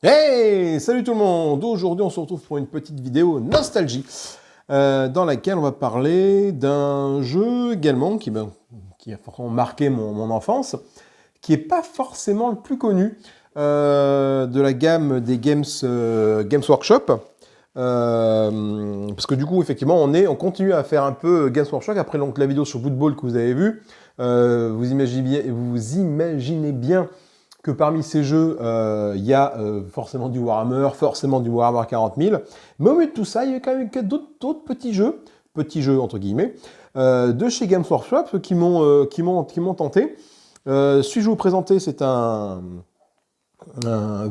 Hey, salut tout le monde! Aujourd'hui, on se retrouve pour une petite vidéo nostalgie dans laquelle on va parler d'un jeu également qui a forcément marqué mon enfance, qui n'est pas forcément le plus connu de la gamme des Games Workshop. Parce que du coup, effectivement, on continue à faire un peu Games Workshop. Après donc, la vidéo sur Football que vous avez vue, vous imaginez bien que parmi ces jeux, il y a forcément du forcément du Warhammer 40 000. Mais au milieu de tout ça, il y a quand même d'autres petits jeux entre guillemets, de chez Games Workshop qui m'ont tenté. Celui que je vais vous présenter, c'est un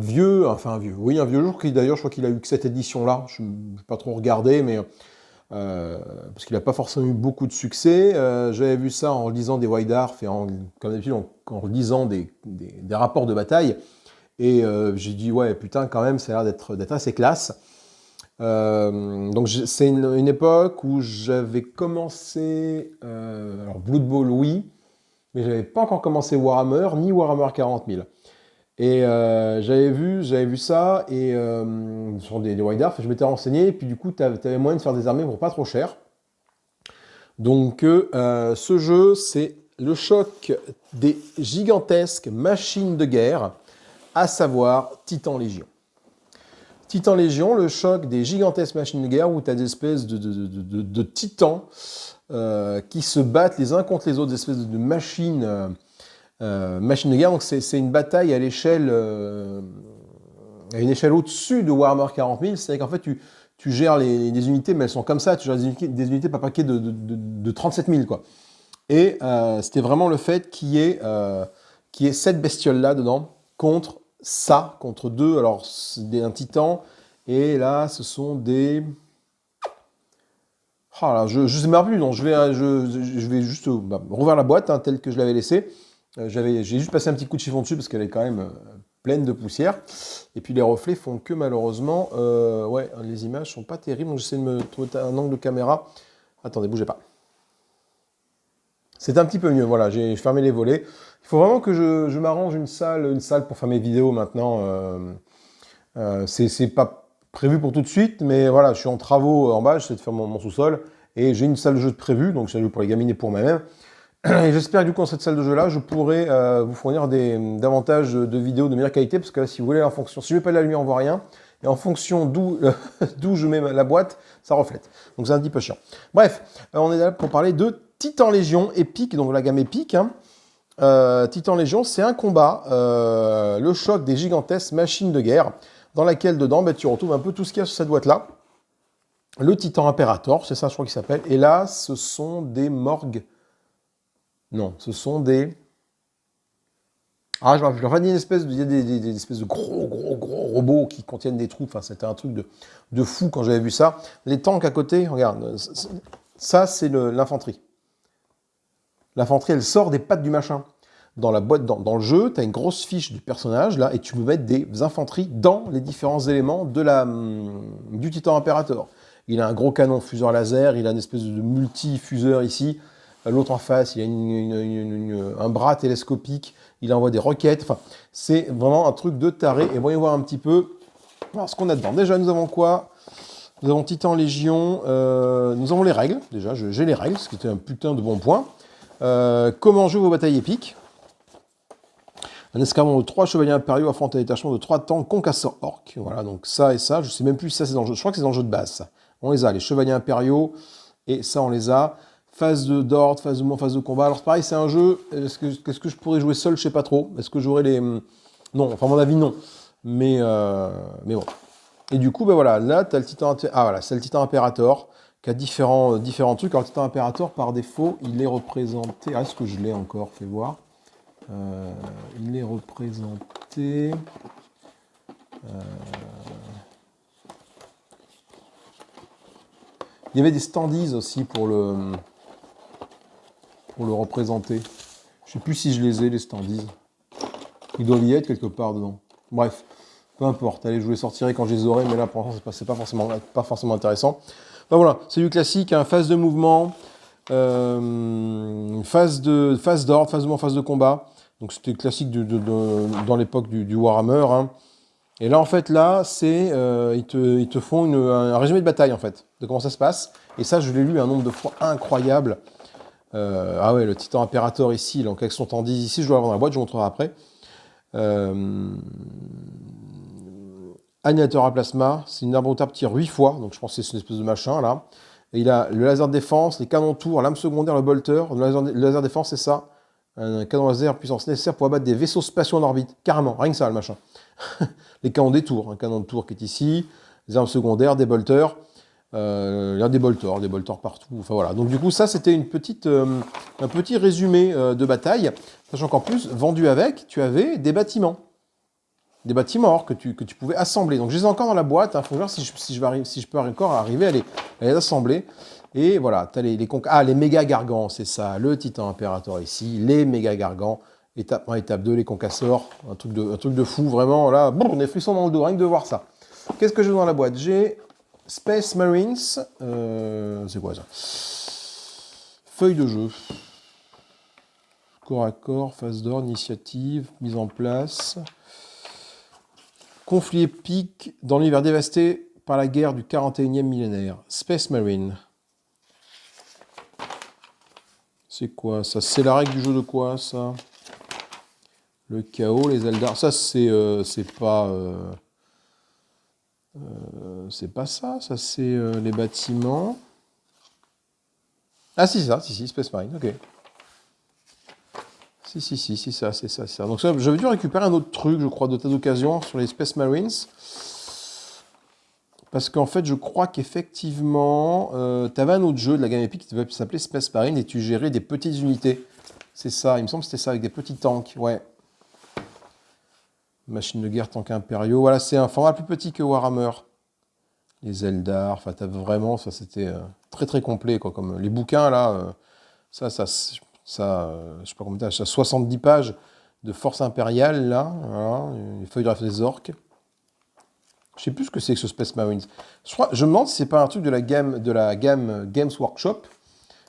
vieux jeu qui d'ailleurs, je crois qu'il a eu que cette édition-là. Je n'ai pas trop regardé, mais parce qu'il n'a pas forcément eu beaucoup de succès. J'avais vu ça en lisant des White Dwarf et comme d'habitude en lisant des rapports de bataille. Et j'ai dit, ouais, putain, quand même, ça a l'air d'être assez classe. Donc c'est une époque où j'avais commencé, alors Blood Bowl, oui, mais j'avais pas encore commencé Warhammer, ni Warhammer 40 000. Et j'avais vu ça et sur des White Dwarf, je m'étais renseigné, et puis du coup, tu avais moyen de faire des armées pour pas trop cher. Donc ce jeu, c'est le choc des gigantesques machines de guerre, à savoir Titan Légion. Titan Légion, le choc des gigantesques machines de guerre où tu as des espèces de titans qui se battent les uns contre les autres, des espèces de machines, machines de guerre. Donc c'est une bataille à à une échelle au-dessus de Warhammer 40 000. C'est-à-dire qu'en fait, tu gères des unités, mais elles sont comme ça. Tu gères des unités par paquet de 37 000, quoi. Et c'était vraiment le fait qu'il y ait cette bestiole-là dedans contre deux. Alors, c'est un titan, et là, ce sont des. Ah là, je ne sais même plus, non, je vais juste rouvrir la boîte telle que je l'avais laissée. J'ai juste passé un petit coup de chiffon dessus parce qu'elle est quand même pleine de poussière. Et puis les reflets font que malheureusement, ouais, les images sont pas terribles. Donc j'essaie de me trouver un angle de caméra. Attendez, bougez pas. C'est un petit peu mieux, voilà, j'ai fermé les volets. Il faut vraiment que je m'arrange une salle pour faire mes vidéos maintenant. C'est pas prévu pour tout de suite, mais voilà, je suis en travaux en bas, j'essaie de faire mon sous-sol, et j'ai une salle de jeu de prévue, donc c'est pour les gamines et pour moi-même. Et j'espère que du coup, dans cette salle de jeu-là, je pourrai vous fournir davantage de vidéos de meilleure qualité, parce que là, si vous voulez, en fonction, si je mets pas de la lumière, on voit rien, et en fonction d'où je mets la boîte, ça reflète. Donc c'est un petit peu chiant. Bref, on est là pour parler de Titan Légion épique, donc la gamme épique. Hein. Titan Légion, c'est un combat, le choc des gigantesques machines de guerre, dans laquelle dedans, tu retrouves un peu tout ce qu'il y a sur cette boîte-là. Le Titan Imperator, c'est ça je crois qu'il s'appelle. Et là, ce sont des morgues. Non, ce sont des. Ah, je me rappelle. Enfin, il y a des espèces de gros robots qui contiennent des troupes. Enfin, c'était un truc de fou quand j'avais vu ça. Les tanks à côté, regarde, ça c'est l'infanterie. L'infanterie, elle sort des pattes du machin. Dans la boîte, dans le jeu, tu as une grosse fiche du personnage, là, et tu peux mettre des infanteries dans les différents éléments du Titan Imperator. Il a un gros canon fuseur laser, il a une espèce de multi-fuseur ici. L'autre en face, il a un bras télescopique, il envoie des roquettes. Enfin, c'est vraiment un truc de taré. Et voyons voir un petit peu ce qu'on a dedans. Déjà, nous avons quoi? Nous avons Titan Légion, nous avons les règles. Déjà, j'ai les règles, ce qui était un putain de bon point. Comment jouer vos batailles épiques. Un escadron de 3 chevaliers impériaux affronte un détachement de 3 tanks concasseurs orques. Voilà, donc ça et ça, je sais même plus si ça c'est dans le jeu. Je crois que c'est dans le jeu de base, ça. On les a, les chevaliers impériaux, et ça on les a. Phase d'ordre, phase de mouvement, phase de combat. Alors c'est pareil, c'est un jeu, qu'est-ce que je pourrais jouer seul, je sais pas trop. Est-ce que j'aurais les. Non, enfin à mon avis non. Mais bon. Et du coup, ben voilà, là tu as le Titan. Ah voilà, c'est le Titan Imperator qui a différents trucs. Alors le Titan Imperator, par défaut, il est représenté. Ah, est-ce que je l'ai encore? Fais voir. Il est représenté. Il y avait des standees aussi pour le représenter. Je sais plus si je les ai, les standees. Ils doivent y être quelque part dedans. Bref, peu importe. Allez, je vous les sortirai quand je les aurai, mais là pour l'instant c'est pas forcément intéressant. Ben voilà, c'est du classique, hein, phase de mouvement, phase d'ordre, phase de mouvement, phase de combat. Donc c'était classique dans l'époque du Warhammer. Hein. Et là, en fait, là, c'est ils te font un résumé de bataille, en fait, de comment ça se passe. Et ça, je l'ai lu un nombre de fois incroyable. Ah ouais, le Titan Imperator ici, donc avec son temps 10 ici, je dois l'avoir dans la boîte, je vous montrerai après. Annihilateur à plasma, c'est une arme routable qui tire 8 fois, donc je pense que c'est une espèce de machin là. Et il a le laser de défense, les canons tour, l'arme secondaire, le bolter. Le laser de défense, c'est ça. Un canon laser puissance nécessaire pour abattre des vaisseaux spatiaux en orbite. Carrément, rien que ça, le machin. Les canons des tours, un canon de tour qui est ici, les armes secondaires, des bolters. Il y a des bolters partout. Enfin voilà. Donc du coup, ça c'était un petit résumé de bataille. Sachant qu'en plus, vendu avec, tu avais des bâtiments. Des bâtiments or, que tu pouvais assembler. Donc je les ai encore dans la boîte. Il faut voir si je peux encore arriver à les assembler. Et voilà, tu as les méga gargants, c'est ça. Le Titan Imperator ici, les méga gargants. Étape 1, étape 2, les concassors. Un truc de fou, vraiment. Là, on est frissons dans le dos, rien que de voir ça. Qu'est-ce que j'ai dans la boîte? J'ai Space Marines. C'est quoi ça? Feuille de jeu. Corps à corps, phase d'ordre, initiative, mise en place. Conflit épique dans l'univers dévasté par la guerre du 41e millénaire. Space Marine. C'est quoi ça? C'est la règle du jeu de quoi ça? Le chaos, les Eldar. Ça c'est pas ça. Ça c'est les bâtiments. Ah si ça, si Space Marine. Ok. Si, ça, c'est ça. Donc ça, j'avais dû récupérer un autre truc, je crois, de tas d'occasions sur les Space Marines. Parce qu'en fait, je crois qu'effectivement, tu avais un autre jeu de la gamme Epic qui s'appelait Space Marine et tu gérais des petites unités. C'est ça, il me semble que c'était ça, avec des petits tanks, ouais. Machine de guerre, tanks impériaux. Voilà, c'est un format plus petit que Warhammer. Les Eldar, enfin, t'as vraiment, ça c'était très très complet, quoi. Comme les bouquins, là, ça, je sais pas combien ça 70 pages de force impériale, là, voilà, les feuilles de des orques. Je sais plus ce que c'est que ce Space Marines. Je me demande si c'est pas un truc de la gamme Games Workshop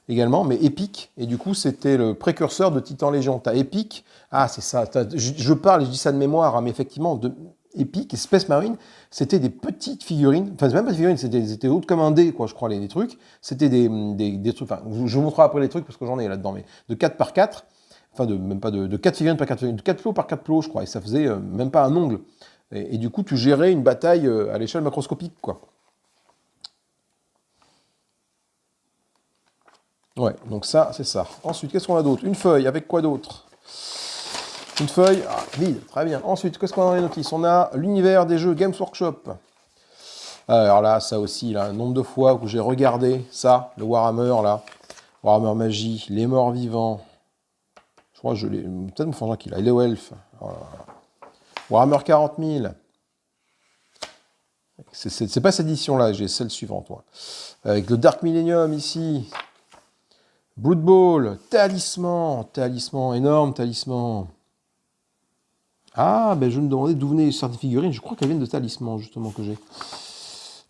également, mais Epic. Et du coup, c'était le précurseur de Titan Légion. T'as Epic. Ah, c'est ça. Je parle et je dis ça de mémoire, hein, mais effectivement, de Epic et Space Marine, c'était des petites figurines. Enfin, c'est même pas des figurines, c'était hautes comme un dé, quoi, je crois, les trucs. C'était des trucs. Enfin, je vous montrerai après les trucs parce que j'en ai là-dedans, mais de 4 par 4. Enfin, même pas de 4 figurines par 4 figurines, de 4 plots par 4 plots, je crois. Et ça faisait même pas un ongle. Et du coup, tu gérais une bataille à l'échelle macroscopique, quoi. Ouais, donc ça, c'est ça. Ensuite, qu'est-ce qu'on a d'autre? Une feuille, avec quoi d'autre? Une feuille, vide, très bien. Ensuite, qu'est-ce qu'on a dans les notices? On a l'univers des jeux Games Workshop. Alors là, ça aussi, là, un nombre de fois où j'ai regardé ça, le Warhammer, là. Warhammer Magie, les morts vivants. Je crois que je l'ai... Peut-être me faire qu'il a. Les Elf. Voilà. Warhammer 40 000. C'est pas cette édition-là, j'ai celle suivante, moi. Avec le Dark Millennium ici. Blood Bowl, talisman, énorme talisman. Ah, ben je me demandais d'où venaient certaines figurines. Je crois qu'elles viennent de talisman, justement, que j'ai.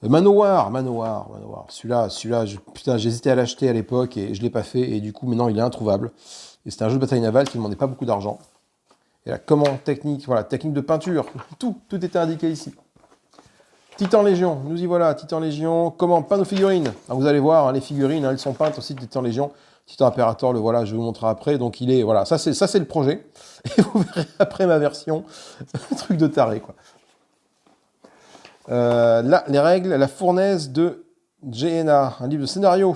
Manowar. Celui-là, putain, j'hésitais à l'acheter à l'époque et je ne l'ai pas fait. Et du coup, maintenant, il est introuvable. Et c'était un jeu de bataille navale qui ne demandait pas beaucoup d'argent. Et là, comment technique, voilà, technique de peinture, tout était indiqué ici. Titan Légion, nous y voilà, Titan Légion. Comment peindre nos figurines? Alors, vous allez voir, hein, les figurines, hein, elles sont peintes aussi de Titan Légion. Titan Imperator, le voilà, je vais vous montrer après. Donc il est, voilà, ça c'est le projet. Et vous verrez après ma version, truc de taré, quoi. Là, les règles, la fournaise de GNA, un livre de scénario.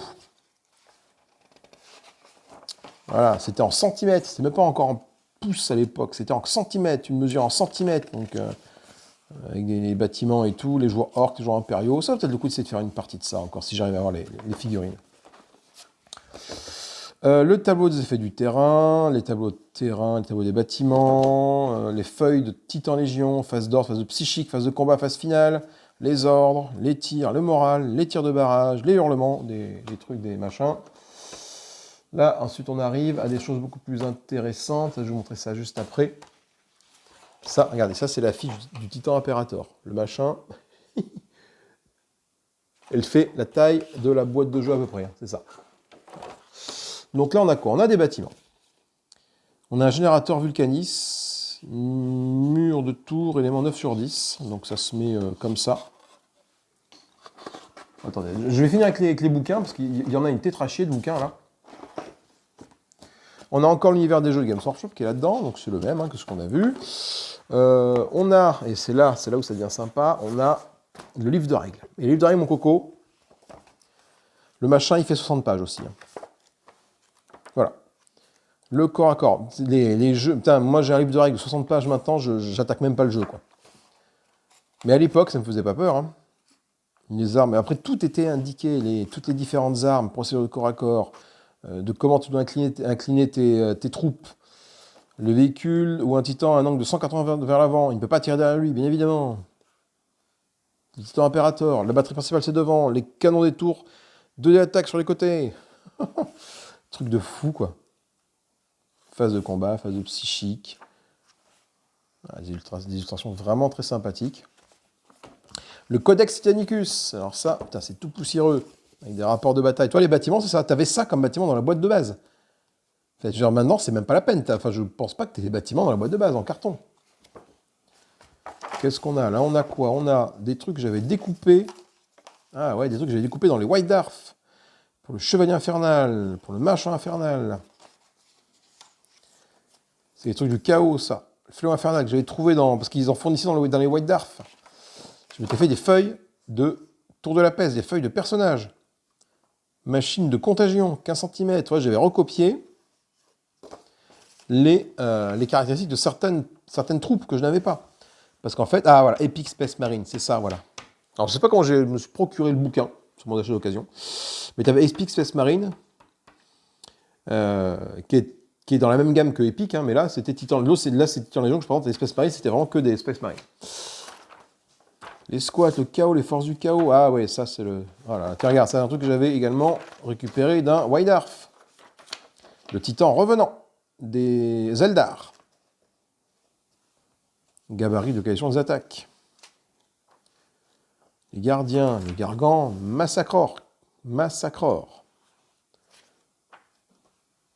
Voilà, c'était en centimètres, c'était même pas encore en pouces à l'époque, c'était en centimètres, une mesure en centimètres, donc avec les bâtiments et tout, les joueurs orques, les joueurs impériaux. Ça va peut-être le coup d'essayer de faire une partie de ça encore, si j'arrive à avoir les figurines. Le tableau des effets du terrain, les tableaux de terrain, les tableaux des bâtiments, les feuilles de Titan Légion, phase d'ordre, phase de psychique, phase de combat, phase finale, les ordres, les tirs, le moral, les tirs de barrage, les hurlements, des trucs, des machins. Là, ensuite, on arrive à des choses beaucoup plus intéressantes. Je vais vous montrer ça juste après. Ça, regardez, ça, c'est la fiche du Titan Imperator. Le machin, elle fait la taille de la boîte de jeu à peu près, hein, c'est ça. Donc là, on a quoi? On a des bâtiments. On a un générateur Vulcanis. Mur de tour, élément 9 sur 10. Donc ça se met comme ça. Attendez, je vais finir avec les bouquins, parce qu'il y en a une tétrachée de bouquins là. On a encore l'univers des jeux de Games Workshop qui est là-dedans, donc c'est le même hein, que ce qu'on a vu. On a, et c'est là où ça devient sympa, on a le livre de règles. Et le livre de règles, mon coco, le machin, il fait 60 pages aussi. Hein. Voilà. Le corps à corps. Les jeux, putain, moi j'ai un livre de règles de 60 pages maintenant, j'attaque même pas le jeu, quoi. Mais à l'époque, ça me faisait pas peur. Hein. Les armes, après tout était indiqué, toutes les différentes armes, procédure de corps à corps, de comment tu dois incliner tes troupes. Le véhicule ou un titan à un angle de 180 vers l'avant, il ne peut pas tirer derrière lui, bien évidemment. Le titan impérator, la batterie principale c'est devant, les canons des tours, 2 attaques sur les côtés. Truc de fou, quoi. Phase de combat, phase de psychique. Des illustrations vraiment très sympathiques. Le Codex Titanicus, alors ça, putain, c'est tout poussiéreux, avec des rapports de bataille. Toi, les bâtiments, c'est ça, t'avais ça comme bâtiment dans la boîte de base. En fait, genre maintenant, c'est même pas la peine. Enfin, je pense pas que tu aies des bâtiments dans la boîte de base, en carton. Qu'est-ce qu'on a là? On a quoi? On a des trucs que j'avais découpés. Ah ouais, des trucs que j'avais découpés dans les White Dwarf. Pour le Chevalier Infernal, pour le Machin Infernal. C'est des trucs du chaos, ça. Le Fléau Infernal que j'avais trouvé dans... Parce qu'ils en fournissaient dans les White Dwarf. Je m'étais fait des feuilles de Tour de la Peste, des feuilles de personnages. Machine de contagion, 15 cm. Ouais, j'avais recopié les caractéristiques de certaines troupes que je n'avais pas. Parce qu'en fait, ah voilà, Epic Space Marine, c'est ça, voilà. Alors je sais pas comment je me suis procuré le bouquin, sur mon achat d'occasion, mais tu avais Epic Space Marine, qui est dans la même gamme que Epic, hein, mais là c'était Titan. Là c'est Titan Légion, que je pense, les Space Marine, c'était vraiment que des Space Marine. Les squats, le chaos, les forces du chaos, ah ouais, ça c'est le... Voilà, tiens, regarde, c'est un truc que j'avais également récupéré d'un White Dwarf. Le Titan revenant des Eldar. Gabarit de qualité des attaques. Les gardiens, les gargants, massacror.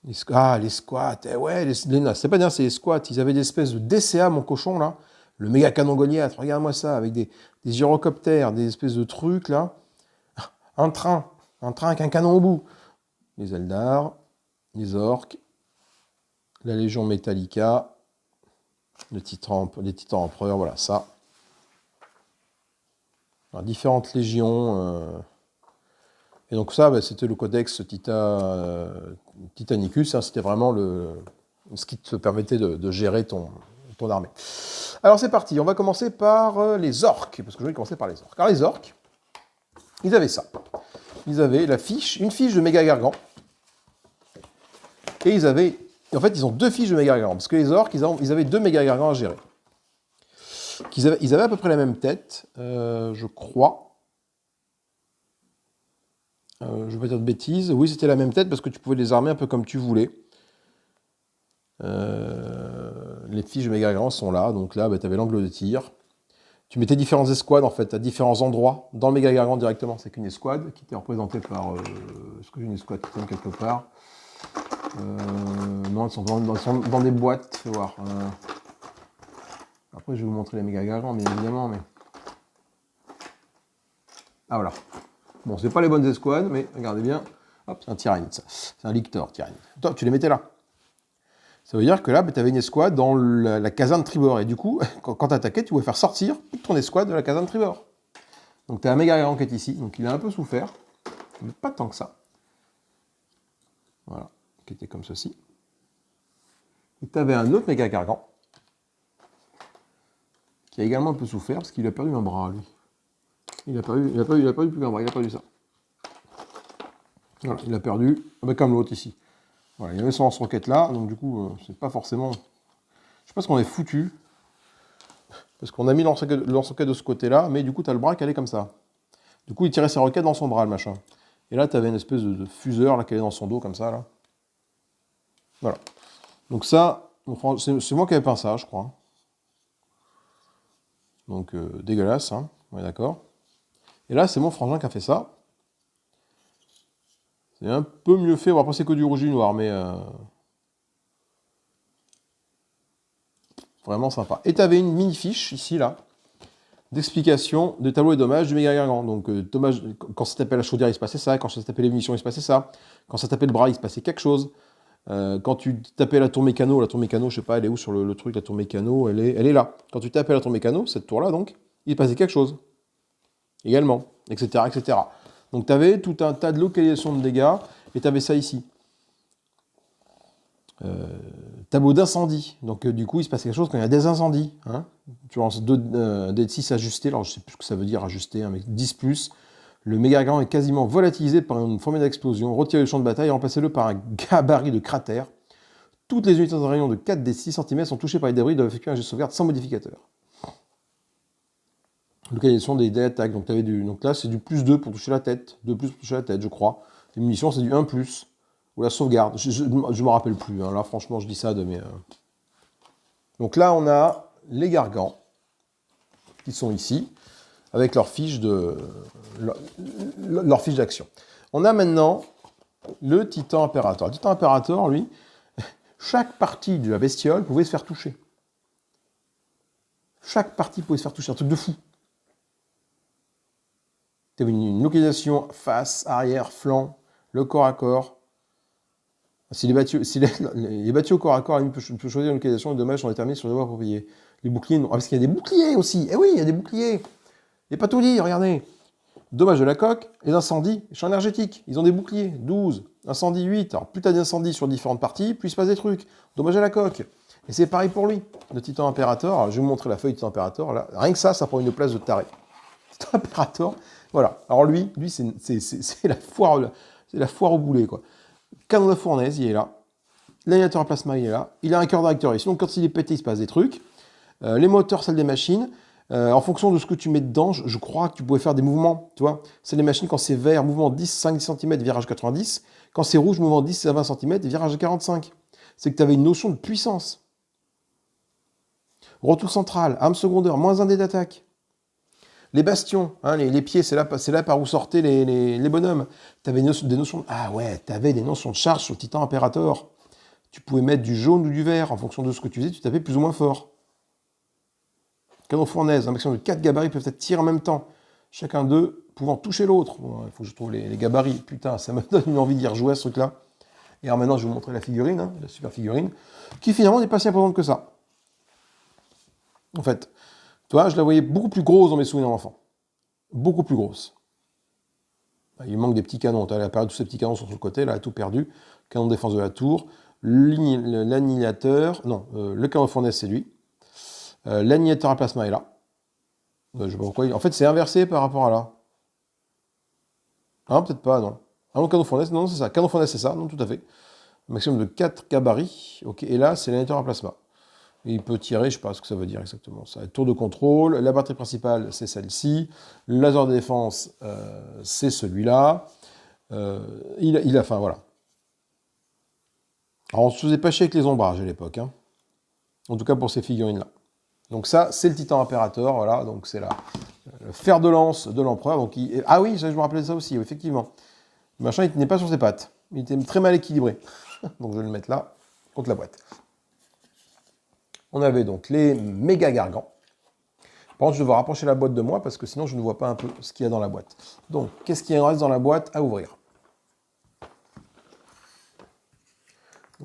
Les squats, eh ouais, c'est pas bien, c'est les squats. Ils avaient des espèces de DCA, mon cochon, là. Le méga canon Goliath, regarde-moi ça, avec des gyrocoptères, des espèces de trucs, là. Un train avec un canon au bout. Les Eldar, les orques, la Légion Metallica, les titans empereurs, voilà, ça. Alors, différentes légions. Et donc ça, bah, c'était le codex Titanicus. Hein, c'était vraiment ce qui te permettait de gérer ton armée. Alors c'est parti, on va commencer par les orques, parce que je vais commencer par les orques. Alors les orques, ils avaient ça. Ils avaient une fiche de méga gargant. Et en fait, ils ont 2 fiches de méga gargant, parce que les orques, ils avaient 2 méga gargants à gérer. Ils avaient à peu près la même tête, je crois. Je ne vais pas dire de bêtises. Oui, c'était la même tête parce que tu pouvais les armer un peu comme tu voulais. Les fiches de méga gargant sont là. Donc là, bah, tu avais l'angle de tir. Tu mettais différentes escouades en fait à différents endroits dans le méga gargant directement. C'est qu'une escouade qui était représentée par. Est-ce que j'ai une escouade qui traîne quelque part? Non, elles sont dans des boîtes. Fais voir. Après, je vais vous montrer les méga gargants, bien évidemment. Mais... Ah voilà. Bon, c'est pas les bonnes escouades, mais regardez bien. Hop, c'est un tyrannide, ça. C'est un lictor, tyrannide. Toi, tu les mettais là. Ça veut dire que là, bah, tu avais une escouade dans la caserne tribord. Et du coup, quand tu attaquais, tu pouvais faire sortir toute ton escouade de la caserne tribord. Donc tu as un méga gargant qui est ici. Donc il a un peu souffert. Mais pas tant que ça. Voilà. Qui était comme ceci. Et tu avais un autre méga gargant. Qui a également un peu souffert parce qu'il a perdu un bras, lui. Il a pas eu plus qu'un bras, il a perdu ça. Voilà, il a perdu, comme l'autre ici. Voilà, il y avait son lance-roquette là, donc du coup, c'est pas forcément... Je sais pas ce qu'on est foutu, parce qu'on a mis le lance-roquette de ce côté-là, mais du coup, tu as le bras qui allait comme ça. Du coup, il tirait ses roquettes dans son bras, le machin. Et là, tu avais une espèce de fuseur là, qui allait dans son dos, comme ça, là. Voilà. Donc ça, c'est moi qui avais peint ça, je crois. Donc, dégueulasse, hein, on est d'accord. Et là, c'est mon frangin qui a fait ça. C'est un peu mieux fait. Bon, après, c'est que du rouge et du noir, mais... Vraiment sympa. Et tu avais une mini-fiche, ici, là, d'explication des tableaux et dommages du méga gargant. Donc, dommage, quand ça tapait la chaudière, il se passait ça. Quand ça tapait les munitions, il se passait ça. Quand ça tapait le bras, il se passait quelque chose. Quand tu tapais la tour mécano, je sais pas, elle est où sur le truc, la tour mécano, elle est là. Quand tu tapais la tour mécano, cette tour-là, donc, il se passait quelque chose. Également, etc., etc. Donc, tu avais tout un tas de localisations de dégâts, et tu avais ça ici. Tableau d'incendie. Donc, du coup, il se passe quelque chose quand il y a des incendies. Hein. Tu lances des de 6 ajustés, alors je sais plus ce que ça veut dire ajuster, hein, mais 10 plus. Le méga gargant est quasiment volatilisé par une formule d'explosion. Retirez le champ de bataille et remplacez-le par un gabarit de cratère. Toutes les unités en rayon de 4 des 6 cm sont touchées par les débris et doivent effectuer un jet de sauvegarde sans modificateur. Localisation des attaques. Donc, donc là, c'est du plus 2 pour toucher la tête. 2 plus pour toucher la tête, je crois. Les munitions, c'est du 1 plus. Ou la sauvegarde. Je ne me rappelle plus. Hein. Là, franchement, je dis ça de mes... Donc là, on a les gargants qui sont ici, avec leur fiche d'action. On a maintenant le Titan Imperator. Le Titan Imperator, lui, chaque partie de la bestiole pouvait se faire toucher. Chaque partie pouvait se faire toucher. Un truc de fou. Tu avais une localisation face, arrière, flanc, le corps à corps. Si les battus au corps à corps, tu peux choisir une localisation, les dommages sont déterminés sur les voies appropriées. Les boucliers, non. Ah, parce qu'il y a des boucliers aussi. Eh oui, il y a des boucliers. Il n'y a pas tout dit, regardez. Dommages de la coque, les incendies, les champs énergétiques. Ils ont des boucliers, 12. Incendie, 8. Alors, plus tu as d'incendies sur différentes parties, plus il se passe des trucs. Dommages à la coque. Et c'est pareil pour lui. Le Titan Imperator, alors, je vais vous montrer la feuille Titan Imperator. Là, rien que ça prend une place de taré. Titan Imperator, voilà. Alors lui c'est la foire au boulet, quoi. Canon de fournaise, il est là. L'animateur à plasma, il est là. Il a un cœur directeur ici. Donc, quand il est pété, il se passe des trucs. Les moteurs, celles des machines. En fonction de ce que tu mets dedans, je crois que tu pouvais faire des mouvements. Tu vois, c'est les machines, quand c'est vert, mouvement 10, 5 cm, virage 90. Quand c'est rouge, mouvement 10 à 20 cm, virage 45. C'est que tu avais une notion de puissance. Retour central, arme secondaire, moins 1 dé d'attaque. Les bastions, hein, les pieds, c'est là par où sortaient les bonhommes. Tu avais des notions de charge sur le Titan Imperator. Tu pouvais mettre du jaune ou du vert. En fonction de ce que tu faisais, tu tapais plus ou moins fort. Canon fournaise, un maximum de 4 gabarits peuvent être tirés en même temps. Chacun d'eux pouvant toucher l'autre. Bon, il faut que je trouve les gabarits. Putain, ça me donne une envie d'y rejouer à ce truc-là. Et alors maintenant, je vais vous montrer la figurine, hein, la super figurine, qui finalement n'est pas si importante que ça. En fait, toi, je la voyais beaucoup plus grosse dans mes souvenirs d'enfant. Beaucoup plus grosse. Il manque des petits canons. Tu as la période, tous ces petits canons sur le côté, là, tout perdu. Canon de défense de la tour. L'annihilateur. Non, le canon de fournaise, c'est lui. L'annihilateur à plasma est là. Je sais pas pourquoi. En fait, c'est inversé par rapport à là. Ah, peut-être pas, non. Ah non, canon de fournaise, non, c'est ça. Canon de fournaise, c'est ça, non, tout à fait. Un maximum de 4 gabarits. Ok, et là, c'est l'annihilateur à plasma. Il peut tirer, je ne sais pas ce que ça veut dire exactement. Ça, tour de contrôle, la batterie principale, c'est celle-ci. Le laser de défense, c'est celui-là. Enfin, voilà. Alors, on ne se faisait pas chier avec les ombrages à l'époque. Hein. En tout cas, pour ces figurines-là. Donc ça, c'est le Titan Imperator, voilà. Donc c'est le fer de lance de l'empereur. Ah oui, je me rappelais de ça aussi, effectivement. Le machin, il ne tenait pas sur ses pattes. Il était très mal équilibré. Donc je vais le mettre là, contre la boîte. On avait donc les méga gargants. Par contre, je vais rapprocher la boîte de moi parce que sinon, je ne vois pas un peu ce qu'il y a dans la boîte. Donc, qu'est-ce qu'il reste dans la boîte à ouvrir?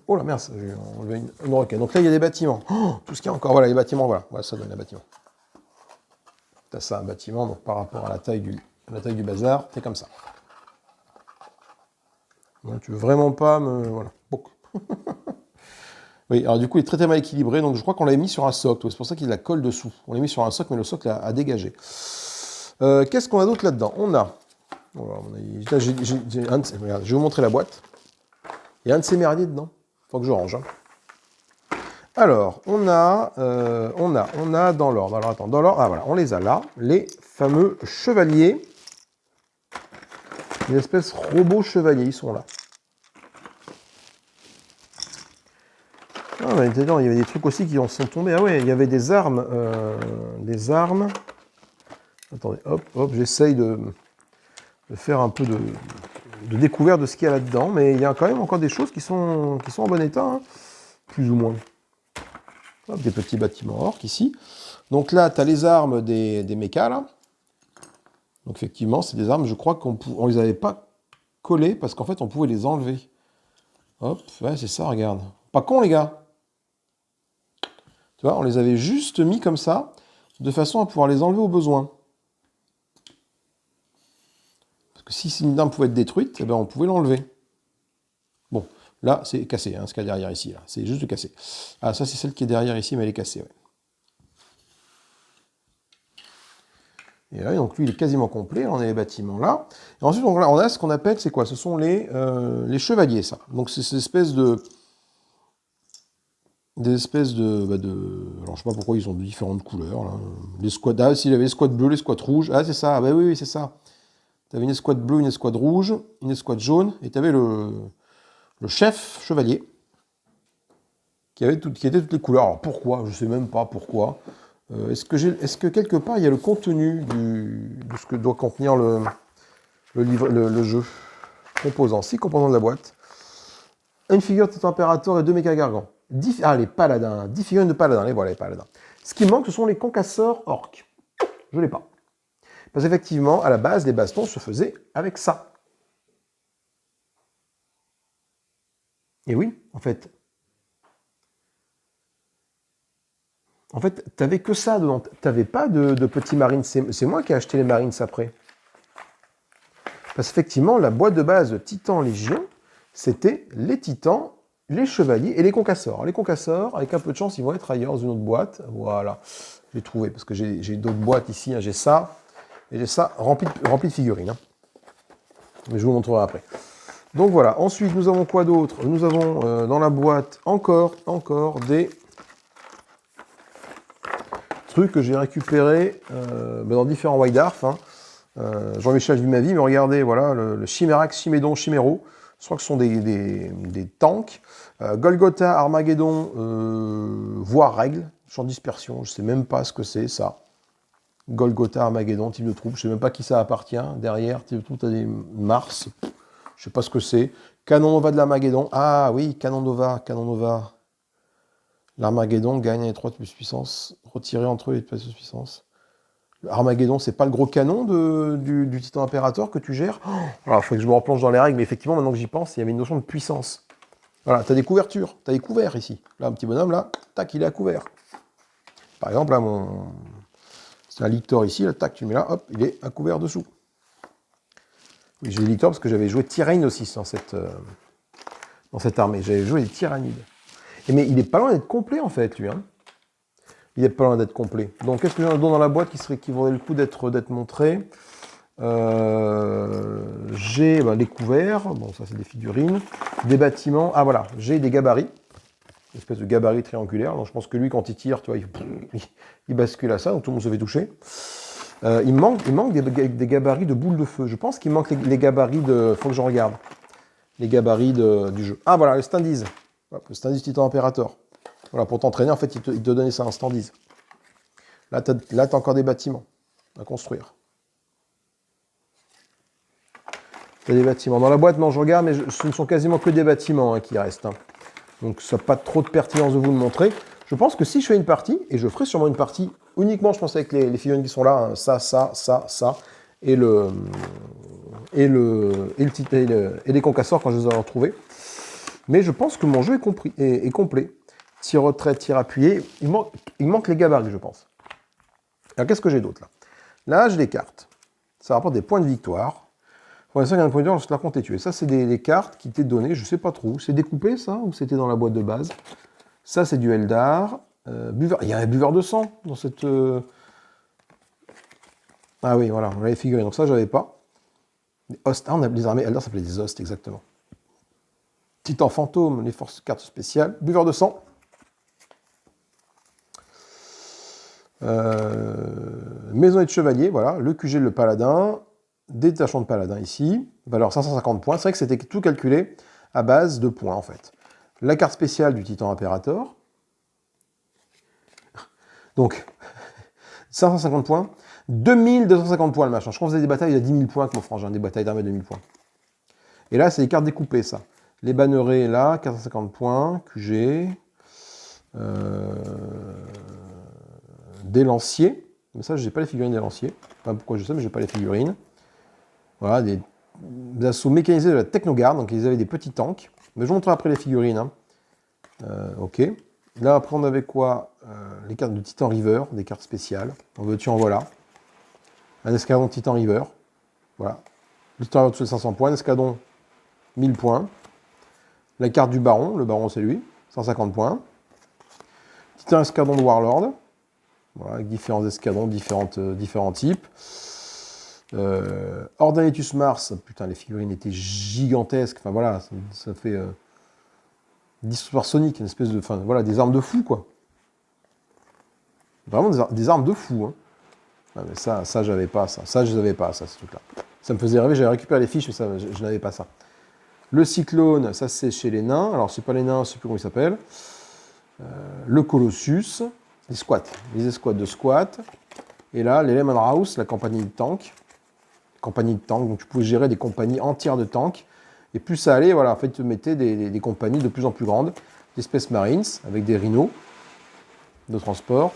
Oh la merde, j'ai enlevé une roquette. Donc là, il y a des bâtiments. Oh, tout ce qu'il y a encore, voilà, les bâtiments, voilà. Voilà, ça donne les bâtiments. Tu as ça, un bâtiment, donc par rapport à la taille du bazar, c'est comme ça. Donc, tu veux vraiment pas me... Voilà. Oui, alors du coup, il est très mal équilibré, donc je crois qu'on l'avait mis sur un socle. C'est pour ça qu'il la colle dessous. On l'a mis sur un socle, mais le socle a dégagé. Qu'est-ce qu'on a d'autre là-dedans? Regarde, je vais vous montrer la boîte. Il y a un de ces merdiers dedans. Il faut que je range. Hein. Alors, on a dans l'ordre. Alors attends, dans l'ordre, ah voilà, on les a là. Les fameux chevaliers. Une espèce robot chevalier, ils sont là. Ah, il y avait des trucs aussi qui en sont tombés. Ah ouais, il y avait des armes. Attendez, hop, j'essaye de faire un peu de découverte de ce qu'il y a là-dedans. Mais il y a quand même encore des choses qui sont en bon état, hein, plus ou moins. Hop, des petits bâtiments orques ici. Donc là, tu as les armes des mechas, là. Donc effectivement, c'est des armes, je crois qu'on ne les avait pas collées, parce qu'en fait, on pouvait les enlever. Hop, ouais, c'est ça, regarde. Pas con, les gars. Tu vois, on les avait juste mis comme ça, de façon à pouvoir les enlever au besoin. Parce que si une arme pouvait être détruite, eh ben, on pouvait l'enlever. Bon, là, c'est cassé, hein, ce qu'il y a derrière ici. C'est juste cassé. Ah, ça, c'est celle qui est derrière ici, mais elle est cassée, ouais. Et là, donc lui, il est quasiment complet. On a les bâtiments là. Et ensuite, donc, là, on a ce qu'on appelle, c'est quoi? Ce sont les chevaliers, ça. Donc, c'est ces espèces de... Des espèces alors, je sais pas pourquoi ils ont de différentes couleurs. Là. Les squads... Ah, s'il y avait les squads bleus, les squads rouges. Ah, c'est ça. Ah, bah oui, c'est ça. Tu avais une escouade bleue, une escouade rouge, une escouade jaune. Et tu avais le chef chevalier qui était toutes les couleurs. Alors, pourquoi? Je sais même pas pourquoi. Est-ce que quelque part, il y a le contenu de ce que doit contenir le jeu? Composants. 6 composants de la boîte. Une figure de température et 2 méca gargants. Les paladins. 10 figurines de paladins. Les voilà, les paladins. Ce qui manque, ce sont les concasseurs orques. Je ne l'ai pas. Parce qu'effectivement, à la base, les bastons se faisaient avec ça. Et oui, en fait. En fait, tu n'avais que ça dedans. Tu n'avais pas de petits marines. C'est moi qui ai acheté les marines après. Parce qu'effectivement, la boîte de base de Titan Légion, c'était les titans, les chevaliers et les concasseurs. Les concasseurs, avec un peu de chance, ils vont être ailleurs dans une autre boîte. Voilà, j'ai trouvé, parce que j'ai d'autres boîtes ici. Hein. J'ai ça, et j'ai ça rempli de figurines. Hein. Mais je vous montrerai après. Donc voilà, ensuite, nous avons quoi d'autre? Nous avons dans la boîte encore des trucs que j'ai récupérés dans différents White Dwarf. Hein. Jean-Michel vit ma vie, mais regardez, voilà, le Chimérax, Chimédon, Chiméro. Je crois que ce sont des tanks. Golgotha, Armageddon, voire règle, champ de dispersion, je ne sais même pas ce que c'est ça. Golgotha, Armageddon, type de troupe, je ne sais même pas qui ça appartient. Derrière, type de troupe, tu as des Mars, je ne sais pas ce que c'est. Canon Nova de l'Armageddon, ah oui, Canon Nova. L'Armageddon gagne les 3 de plus puissance, retiré entre eux les plus de puissance. Armageddon, c'est pas le gros canon du Titan Impérator que tu gères? Alors, il faut que je me replonge dans les règles, mais effectivement, maintenant que j'y pense, il y avait une notion de puissance. Voilà, tu as des couvertures, tu as des couverts ici. Là, un petit bonhomme, là, tac, il est à couvert. Par exemple, là, c'est un lictor ici, là, tac, tu le mets là, hop, il est à couvert dessous. Oui, j'ai des lictors parce que j'avais joué Tyrannide aussi dans cette armée. J'avais joué les Tyrannides. Mais il est pas loin d'être complet, en fait, lui, hein. Il n'est pas loin d'être complet. Donc, qu'est-ce que j'ai dans la boîte qui vaudrait le coup d'être montré? J'ai les couverts. Bon, ça, c'est des figurines. Des bâtiments. Ah, voilà. J'ai des gabarits. Une espèce de gabarit triangulaire. Donc, je pense que lui, quand il tire, tu vois, il bascule à ça. Donc, tout le monde se fait toucher. Il manque des gabarits de boules de feu. Je pense qu'il manque les gabarits de... Faut que je regarde. Les gabarits du jeu. Ah, voilà, le standees. Le standees Titan Impérator. Voilà, pour t'entraîner, en fait, il te donnait ça en standees. Là, tu as encore des bâtiments à construire. Tu as des bâtiments. Dans la boîte, non, je regarde, mais ce ne sont quasiment que des bâtiments qui restent. Hein. Donc, ça n'a pas trop de pertinence de vous le montrer. Je pense que si je fais une partie, et je ferai sûrement une partie uniquement, je pense, avec les figurines qui sont là, hein, ça, et les concasseurs quand je les aurai retrouvés. Mais je pense que mon jeu est complet. Tir retrait, tir appuyé. Il manque les gabarits, je pense. Alors, qu'est-ce que j'ai d'autre là? Là, j'ai des cartes. Ça rapporte des points de victoire. Pour l'instant, il y a un point de victoire lorsque la compte est tuée. Ça, c'est des cartes qui t'étaient données, je ne sais pas trop. C'est découpé, ça, ou c'était dans la boîte de base? Ça, c'est du Eldar. Il y a un buveur de sang dans cette... Ah oui, voilà, on l'avait figuré. Donc ça, je n'avais pas. Les hosts. Ah, les armées Eldar s'appelaient des hosts, exactement. Titan fantôme, les forces cartes spéciales. Buveur de sang. Maisonnée de chevalier, voilà, le QG, le paladin, détachement de paladin ici, valeur 550 points. C'est vrai que c'était tout calculé à base de points en fait. La carte spéciale du Titan Impérator. Donc, 550 points. 2250 points le machin. Je crois qu'on faisait des batailles à 10 000 points avec mon frangin, des batailles d'armée à 2000 points. Et là, c'est des cartes découpées, ça. Les bannerets, là, 450 points, QG. Des lanciers. Mais ça, je n'ai pas les figurines des lanciers. Je sais pas pourquoi je sais, mais je n'ai pas les figurines. Voilà, des assauts mécanisés de la Technogarde. Donc, ils avaient des petits tanks. Mais je vous montrerai après les figurines. Hein. Ok. Là, après, on avait quoi? Les cartes de Titan River, des cartes spéciales. En veux-tu, en voilà. Un escadron de Titan River. Voilà. Le Titan River de 500 points. Un escadron, 1000 points. La carte du Baron. Le Baron, c'est lui. 150 points. Titan Escadron de Warlord. Voilà, avec différents escadrons, différents types. Ordanitus Mars. Putain, les figurines étaient gigantesques. Enfin, voilà, ça fait... D'histoire Sonic, une espèce de... Enfin, voilà, des armes de fou, quoi. Vraiment des armes de fou, hein. Ah, mais ça j'avais pas, ça. Ça, je n'avais pas, ça, ce truc-là. Ça me faisait rêver, j'avais récupéré les fiches, mais ça, je n'avais pas ça. Le Cyclone, ça, c'est chez les nains. Alors, c'est pas les nains, je ne sais plus comment il s'appelle. Le Colossus, les squats. Les escouades de squat. Et là, les Lemon House, la compagnie de tanks. Compagnie de tanks, donc tu pouvais gérer des compagnies entières de tanks. Et plus ça allait, voilà, en fait, tu mettais des compagnies de plus en plus grandes, des Space Marines, avec des rhinos de transport,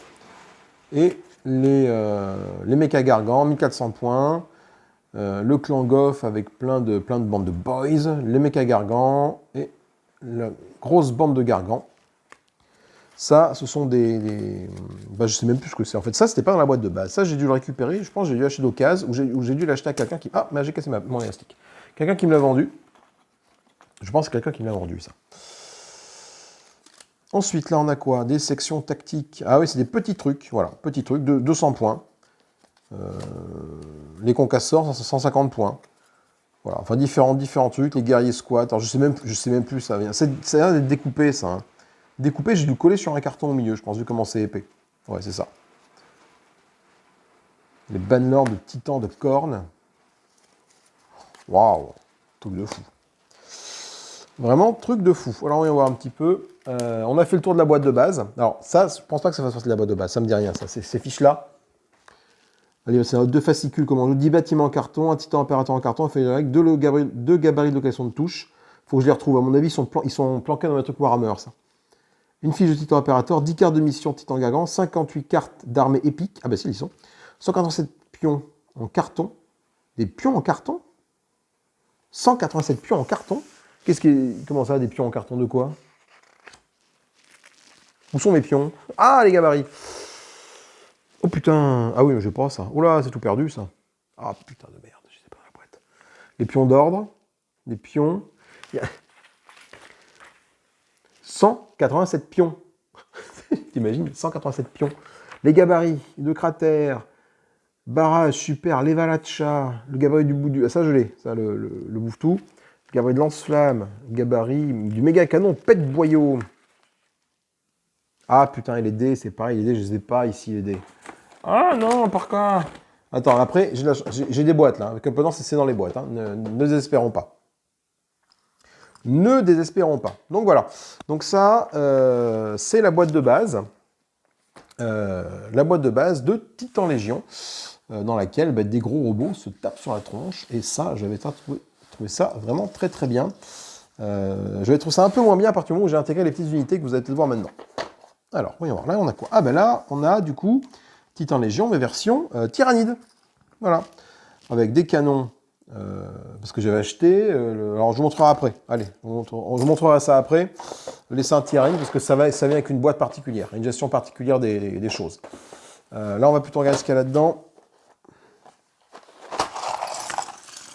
et les Mecha Gargants, 1400 points, le clan Goff avec plein de bandes de boys, les Mecha Gargants, et la grosse bande de Gargants. Ça, ce sont bah, je sais même plus ce que c'est. En fait, ça, c'était pas dans la boîte de base. Ça, j'ai dû le récupérer, je pense que j'ai dû l'acheter d'occasion, ou j'ai dû l'acheter à quelqu'un qui... Ah, mais j'ai cassé mon élastique. Quelqu'un qui me l'a vendu. Je pense que c'est quelqu'un qui me l'a vendu, ça. Ensuite, là, on a quoi? Des sections tactiques. Ah oui, c'est des petits trucs. Voilà, petits trucs de 200 points. Les concasseurs, 150 points. Voilà, enfin, différents trucs. Les guerriers squats. Alors, je sais même plus, ça vient. Ça a l'air d'être découpé, ça. Hein. Découpé, j'ai dû le coller sur un carton au milieu, je pense, vu comment c'est épais. Ouais, c'est ça. Les Bannerlords de Titan de Corne. Waouh, truc de fou. Vraiment, truc de fou. Alors, on va voir un petit peu. On a fait le tour de la boîte de base. Alors, ça, je pense pas que ça fasse partie de la boîte de base. Ça me dit rien, ça. Ces fiches-là. C'est 2 fascicules, comme on dit, 10 bâtiments en carton, un titan impérateur en carton, feuille de règle, 2 gabarits de location de touche. Faut que je les retrouve. À mon avis, ils sont planqués dans un truc Warhammer, ça. Une fiche de titan impérateur, 10 cartes de mission titan gargant, 58 cartes d'armée épique. Ah bah si, ils sont. 187 pions en carton. Des pions en carton? 187 pions en carton? Comment ça, des pions en carton de quoi? Où sont mes pions? Ah, les gabarits! Oh putain! Ah oui, mais j'ai pas ça. Oh là, c'est tout perdu, ça. Ah putain de merde, je sais pas la boîte. Les pions d'ordre. Les pions. 187 pions. T'imagines? 187 pions. Les gabarits de cratère. Barrage, super. L'Evalacha. Le gabarit du bout du... Ah, ça, je l'ai. Ça, le bouffe-tout. Le gabarit de lance-flamme. Gabarit du méga canon. Pète boyau. Ah putain, et les dés, c'est pareil. Les dés, je les ai pas ici, les dés. Ah non, par quoi? Attends, après, j'ai des boîtes là. Avec un peu d'encre, c'est dans les boîtes. Hein. Ne désespérons pas. Ne désespérons pas. Donc voilà. Donc ça, c'est la boîte de base. La boîte de base de Titan Légion, dans laquelle des gros robots se tapent sur la tronche. Et ça, j'avais trouvé ça vraiment très très bien. J'avais trouvé ça un peu moins bien à partir du moment où j'ai intégré les petites unités que vous allez peut-être voir maintenant. Alors, voyons voir. Là, on a quoi? Ah ben là, on a du coup Titan Légion, mais version Tyrannide. Voilà. Avec des canons, parce que j'avais acheté. Alors, je vous montrerai après. Allez, je vous montrerai ça après. Les seins Tyrannide, parce que ça vient avec une boîte particulière, une gestion particulière des choses. Là, on va plutôt regarder ce qu'il y a là-dedans.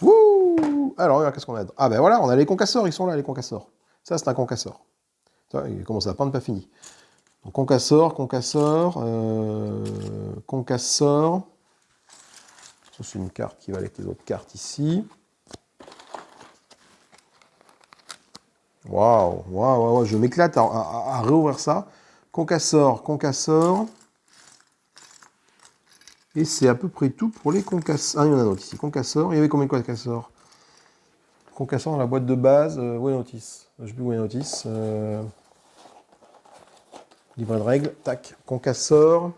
Wouh! Alors, qu'est-ce qu'on a? Ah ben voilà, on a les concasseurs, ils sont là, les concasseurs. Ça, c'est un concasseur. Ça, il commence à peine pas fini. Donc, concasseur. Ça, c'est une carte qui va avec les autres cartes ici. Waouh, je m'éclate à réouvrir ça. Concasseur. Et c'est à peu près tout pour les concasseurs. Ah, il y en a un autre ici. Concasseur. Il y avait combien de concasseurs? Concasseur dans la boîte de base. Où est notice? Je ne sais plus où est notice. Livret de règles. Tac. Concasseur.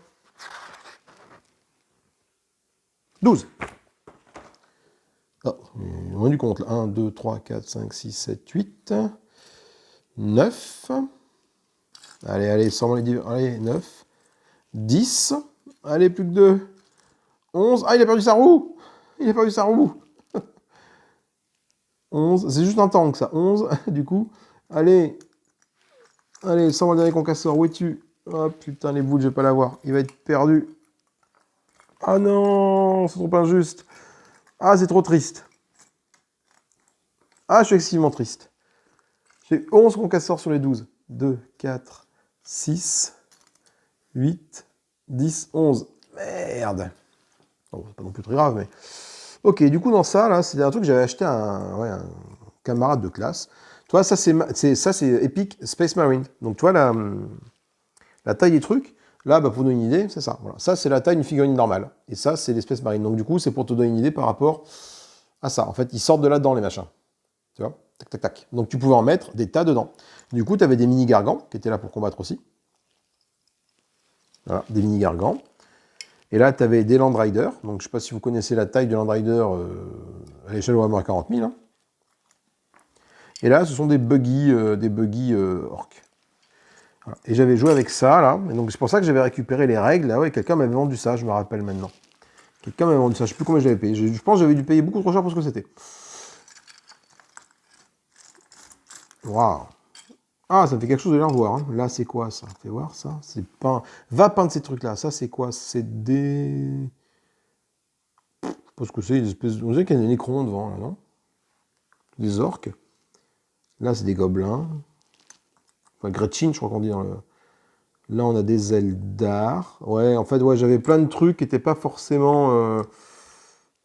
12. Oh, on a du compte là. 1, 2, 3, 4, 5, 6, 7, 8, 9. Allez, allez, sans les 10. Allez, 9. 10. Allez, plus que 2. 11. Ah, il a perdu sa roue. Il a perdu sa roue. 11. C'est juste un tank, ça. 11, du coup. Allez. Allez, sans le dernier concasseur. Où es-tu? Oh, putain, les boules, je vais pas l'avoir. Il va être perdu. Ah non, c'est trop injuste. Ah, c'est trop triste. Ah, je suis excessivement triste. J'ai 11 concasseurs sur les 12. 2, 4, 6, 8, 10, 11. Merde. Bon, c'est pas non plus très grave, mais... Ok, du coup, dans ça, là, c'est un truc que j'avais acheté à un camarade de classe. Tu vois, ça, c'est Epic Space Marine. Donc, tu vois, la taille des trucs, là, bah, pour donner une idée, c'est ça. Voilà. Ça, c'est la taille d'une figurine normale. Et ça, c'est les Space Marine. Donc, du coup, c'est pour te donner une idée par rapport à ça. En fait, ils sortent de là-dedans, les machins. Tu vois? Tac, tac, tac. Donc, tu pouvais en mettre des tas dedans. Du coup, tu avais des mini-gargants qui étaient là pour combattre aussi. Voilà, des mini-gargants. Et là, tu avais des Land Riders. Donc, je ne sais pas si vous connaissez la taille du Land Rider à l'échelle de Warhammer 40 000. Hein. Et là, ce sont des buggy orques. Voilà. Et j'avais joué avec ça, là. Et donc, c'est pour ça que j'avais récupéré les règles. Là, ouais, quelqu'un m'avait vendu ça, je me rappelle maintenant. Quelqu'un m'avait vendu ça, je ne sais plus combien j'avais payé. Je pense que j'avais dû payer beaucoup trop cher pour ce que c'était. Waouh! Ah, ça me fait quelque chose de les revoir. Hein. Là, c'est quoi ça? Fais voir ça. C'est peint. Va peindre ces trucs-là. Ça, c'est quoi? C'est des. Je pense que c'est une espèce. On dirait qu'il y a des nécrons devant, là, non? Des orques. Là, c'est des gobelins. Enfin, Gretchen, je crois qu'on dit dans le. Là, on a des Eldar. Ouais, en fait, ouais, j'avais plein de trucs qui n'étaient pas forcément.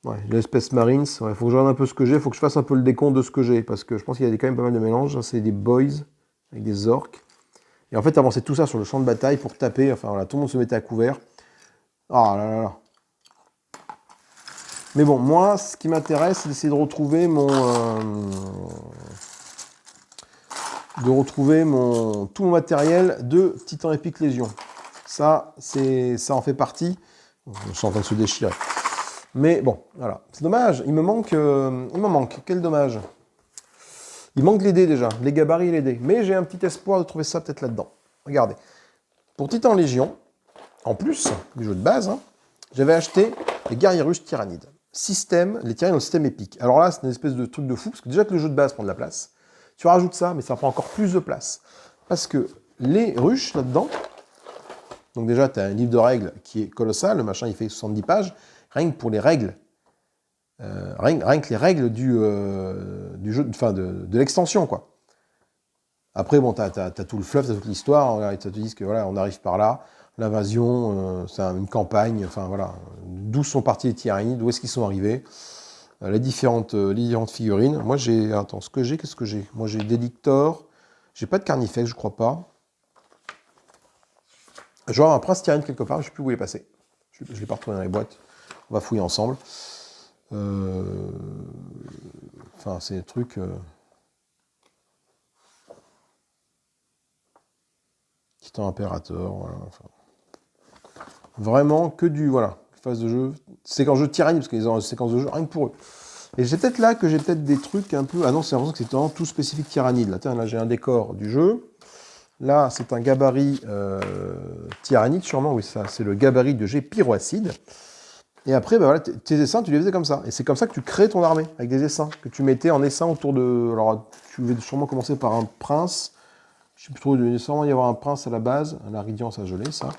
Ouais, l'espèce Marines. Ouais, faut que je regarde un peu ce que j'ai. Faut que je fasse un peu le décompte de ce que j'ai. Parce que je pense qu'il y a quand même pas mal de mélanges. C'est des boys avec des orques. Et en fait, avancer tout ça sur le champ de bataille pour taper. Enfin, voilà, tout le monde se mettait à couvert. Ah là là là. Mais bon, moi, ce qui m'intéresse, c'est d'essayer de retrouver tout mon matériel de Titan Epic Légion. Ça en fait partie. Je suis en train de se déchirer. Mais bon, voilà. C'est dommage. Il me manque. Quel dommage. Il manque les dés déjà. Les gabarits et les dés. Mais j'ai un petit espoir de trouver ça peut-être là-dedans. Regardez. Pour Titan Légion, en plus du jeu de base, hein, j'avais acheté les guerriers russes tyrannides. Les tyrannides dans le système épique. Alors là, c'est une espèce de truc de fou, parce que déjà que le jeu de base prend de la place, tu rajoutes ça, mais ça prend encore plus de place. Parce que les ruches là-dedans, donc déjà, tu as un livre de règles qui est colossal, le machin il fait 70 pages, rien que pour les règles, rien que les règles du jeu, enfin de l'extension, quoi. Après, bon, t'as tout le fluff, t'as toute l'histoire, ils te disent que voilà, on arrive par là, l'invasion, c'est une campagne, enfin voilà, d'où sont partis les tyrannies, d'où est-ce qu'ils sont arrivés, les différentes figurines. Moi j'ai, attends, qu'est-ce que j'ai? Moi j'ai des Lictor, j'ai pas de Carnifex, je crois pas. Genre un prince tyrannide quelque part, je sais plus où il est passé. Je l'ai pas retrouvé dans les boîtes, on va fouiller ensemble. Enfin, c'est des trucs... Titan Impérateur, voilà. Enfin, vraiment que du, voilà, phase de jeu, séquence de jeu tyrannie, parce qu'ils ont une séquence de jeu rien que pour eux. Et c'est peut-être là que j'ai peut-être des trucs un peu... Ah non, c'est l'impression que c'est vraiment tout spécifique tyrannide. Là, tiens, là j'ai un décor du jeu. Là, c'est un gabarit tyrannide, sûrement, oui, ça, c'est le gabarit de jet pyroacide. Et après, bah voilà, tes essaims, tu les faisais comme ça. Et c'est comme ça que tu crées ton armée, avec des essaims, que tu mettais en essaim autour de... Alors, tu devais sûrement commencer par un prince. Je sais plus trop, il devait sûrement y avoir un prince à la base. L'Aridian, ça gelé, ça.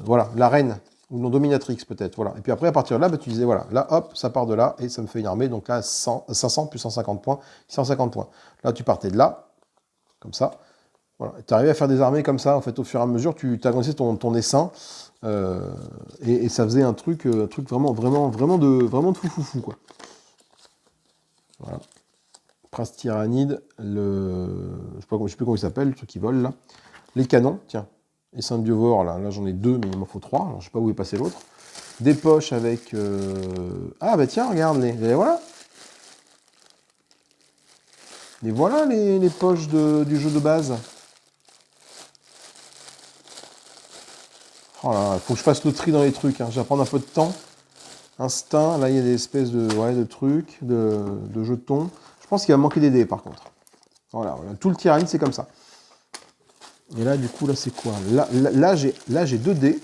Voilà, la reine, ou non dominatrix peut-être, voilà. Et puis après, à partir de là, bah, tu disais, voilà, là, hop, ça part de là, et ça me fait une armée, donc là, 500 plus 150 points, 150 points. Là, tu partais de là, comme ça, voilà. Tu arrivais à faire des armées comme ça, en fait, au fur et à mesure, tu agrandissais ton essaim, et ça faisait un truc vraiment de fou, quoi. Voilà. Prince tyrannide, je sais plus comment il s'appelle, le truc qui vole, là. Les canons, tiens. Et Saint-Biovore, là j'en ai 2, mais il m'en faut 3. Alors, je sais pas où est passé l'autre. Des poches avec... Ah bah tiens, regarde, les voilà. Et voilà les poches du jeu de base. Oh là, il faut que je fasse le tri dans les trucs. Hein. Je vais prendre un peu de temps. Instinct, là il y a des espèces de trucs, de jetons. Je pense qu'il va me manquer des dés par contre. Voilà, tout le tyrannie c'est comme ça. Et là, du coup, là, c'est quoi? Là, j'ai 2 dés.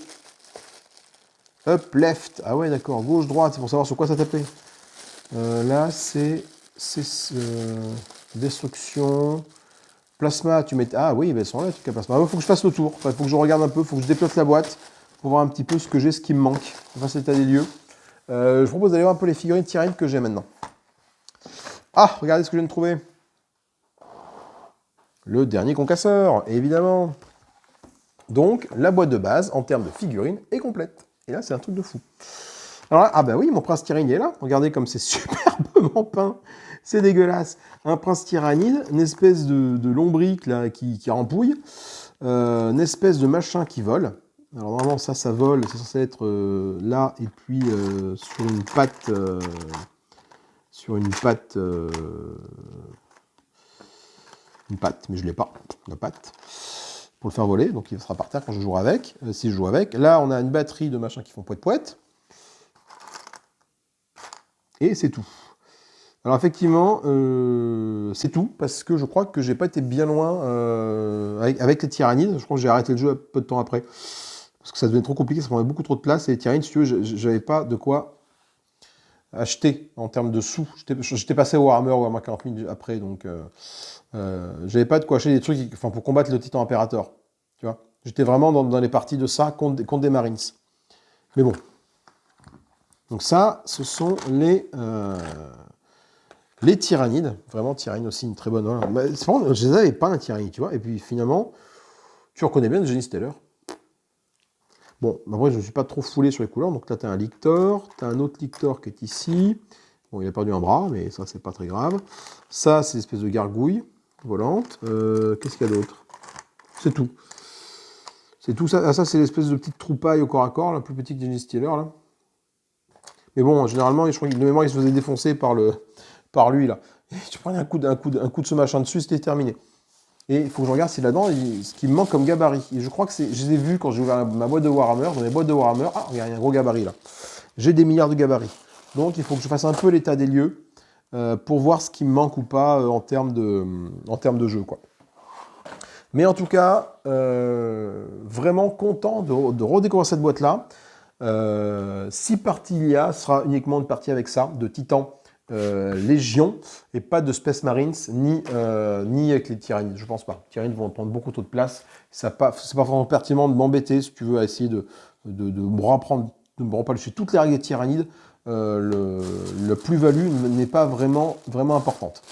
Up, left. Ah ouais, d'accord. Gauche, droite. C'est pour savoir sur quoi ça tapait. Là, c'est destruction. Plasma, tu mets... Ah oui, ben, elles sont là, les trucs à plasma. Il faut que je fasse le tour. Il faut que je regarde un peu. Il faut que je déplace la boîte pour voir un petit peu ce que j'ai, ce qui me manque. Enfin, c'est l'état des lieux. Je propose d'aller voir un peu les figurines Tyranids que j'ai maintenant. Ah, regardez ce que je viens de trouver. Le dernier concasseur, évidemment. Donc, la boîte de base, en termes de figurines, est complète. Et là, c'est un truc de fou. Alors là, ah bah oui, mon prince tyrannide est là. Regardez comme c'est superbement peint. C'est dégueulasse. Un prince tyrannide, une espèce de lombric là, qui rampouille, une espèce de machin qui vole. Alors normalement, ça vole, c'est censé être là, et puis sur une patte... une patte, mais je ne l'ai pas, la patte, pour le faire voler, donc il sera par terre quand je jouerai avec, si je joue avec. Là, on a une batterie de machins qui font poète-poète, et c'est tout. Alors effectivement, c'est tout, parce que je crois que j'ai pas été bien loin avec les tyrannides. Je crois que j'ai arrêté le jeu un peu de temps après, parce que ça devenait trop compliqué, ça prenait beaucoup trop de place, et les tyrannides, si tu veux, j'avais pas de quoi acheter en termes de sous. J'étais passé au Warhammer 40 000 après, donc j'avais pas de quoi acheter des trucs enfin, pour combattre le Titan Imperator. Tu vois, j'étais vraiment dans les parties de ça contre des Marines. Mais bon. Donc ça, ce sont les tyrannides. Vraiment, tyrannide aussi, une très bonne... Voilà. Bah, je les avais pas, un tyrannide, tu vois. Et puis finalement, tu reconnais bien le Genii Stellar. Bon, après, je ne suis pas trop foulé sur les couleurs. Donc là, tu as un Lictor, tu as un autre Lictor qui est ici. Bon, il a perdu un bras, mais ça, c'est pas très grave. Ça, c'est une espèce de gargouille volante. Qu'est-ce qu'il y a d'autre? C'est tout. C'est tout ça. Ah, ça, c'est l'espèce de petite troupaille au corps à corps, la plus petite que Genii Stellar, là. Mais bon, généralement, je crois qu'il de mémoire, il se faisait défoncer par lui, là. Et tu prends un coup de ce machin dessus, c'était terminé. Et il faut que je regarde si là-dedans, ce qui me manque comme gabarit. Et je crois que je les ai vus quand j'ai ouvert ma boîte de Warhammer. Dans les boîtes de Warhammer, ah, regarde, il y a un gros gabarit là. J'ai des milliards de gabarits. Donc il faut que je fasse un peu l'état des lieux pour voir ce qui me manque ou pas en termes de jeu, quoi. Mais en tout cas, vraiment content de redécouvrir cette boîte-là. 6 parties il y a, ce sera uniquement une partie avec ça, de Titan. Légion et pas de Space Marines ni avec les Tyrannides, je pense pas. Les Tyrannides vont prendre beaucoup trop de place. C'est pas vraiment pertinent de m'embêter si tu veux à essayer de me reprendre, de me reparler sur toutes les règles des Tyrannides. Le plus-value n'est pas vraiment importante.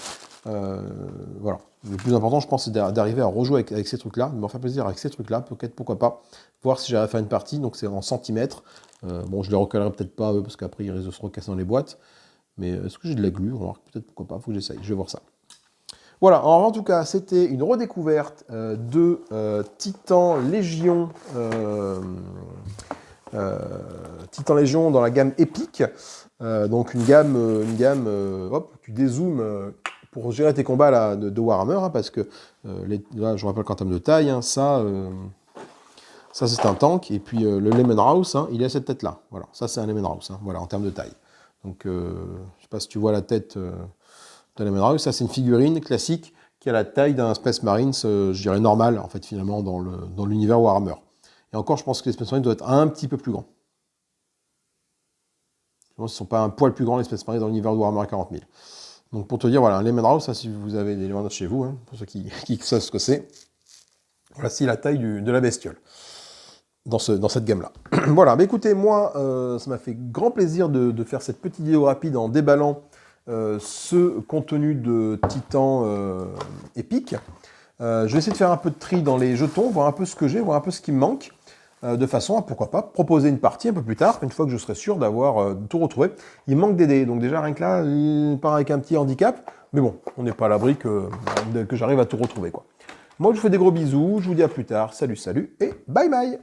Voilà. Le plus important, je pense, c'est d'arriver à rejouer avec ces trucs-là, de me faire plaisir avec ces trucs-là, peut-être, pourquoi pas, voir si j'arrive à faire une partie. Donc c'est en centimètres. Bon, je les recalerai peut-être pas parce qu'après ils risquent de se recasser dans les boîtes. Mais est-ce que j'ai de la glu? Peut-être, pourquoi pas, il faut que j'essaye, je vais voir ça. Voilà, en tout cas, c'était une redécouverte de Titan Légion. Titan Légion dans la gamme épique. Donc une gamme hop, tu dézoomes pour gérer tes combats là, de Warhammer, hein, parce que là, je vous rappelle qu'en termes de taille, hein, ça c'est un tank, et puis le Lemonhouse, hein, il a cette tête-là. Voilà, ça c'est un Lemonhouse, hein, voilà, en termes de taille. Donc, je ne sais pas si tu vois la tête de Lemonhouse, ça c'est une figurine classique qui a la taille d'un Space Marines, je dirais normal, en fait, finalement, dans l'univers Warhammer. Et encore, je pense que les Space Marines doivent être un petit peu plus grands. Ils ne sont pas un poil plus grands, les Space Marines, dans l'univers de Warhammer 40 000. Donc, pour te dire, voilà, un Lemonhouse, ça, si vous avez des Lemonhouse chez vous, hein, pour ceux qui savent ce que c'est, voici la taille de la bestiole. Dans cette gamme-là. Voilà, mais écoutez, moi, ça m'a fait grand plaisir de faire cette petite vidéo rapide en déballant ce contenu de Titan épique. Je vais essayer de faire un peu de tri dans les jetons, voir un peu ce que j'ai, voir un peu ce qui me manque, de façon à, pourquoi pas, proposer une partie un peu plus tard, une fois que je serai sûr d'avoir tout retrouvé. Il manque des dés, donc déjà, rien que là, il part avec un petit handicap, mais bon, on n'est pas à l'abri que j'arrive à tout retrouver, quoi. Moi, je vous fais des gros bisous, je vous dis à plus tard, salut, et bye bye!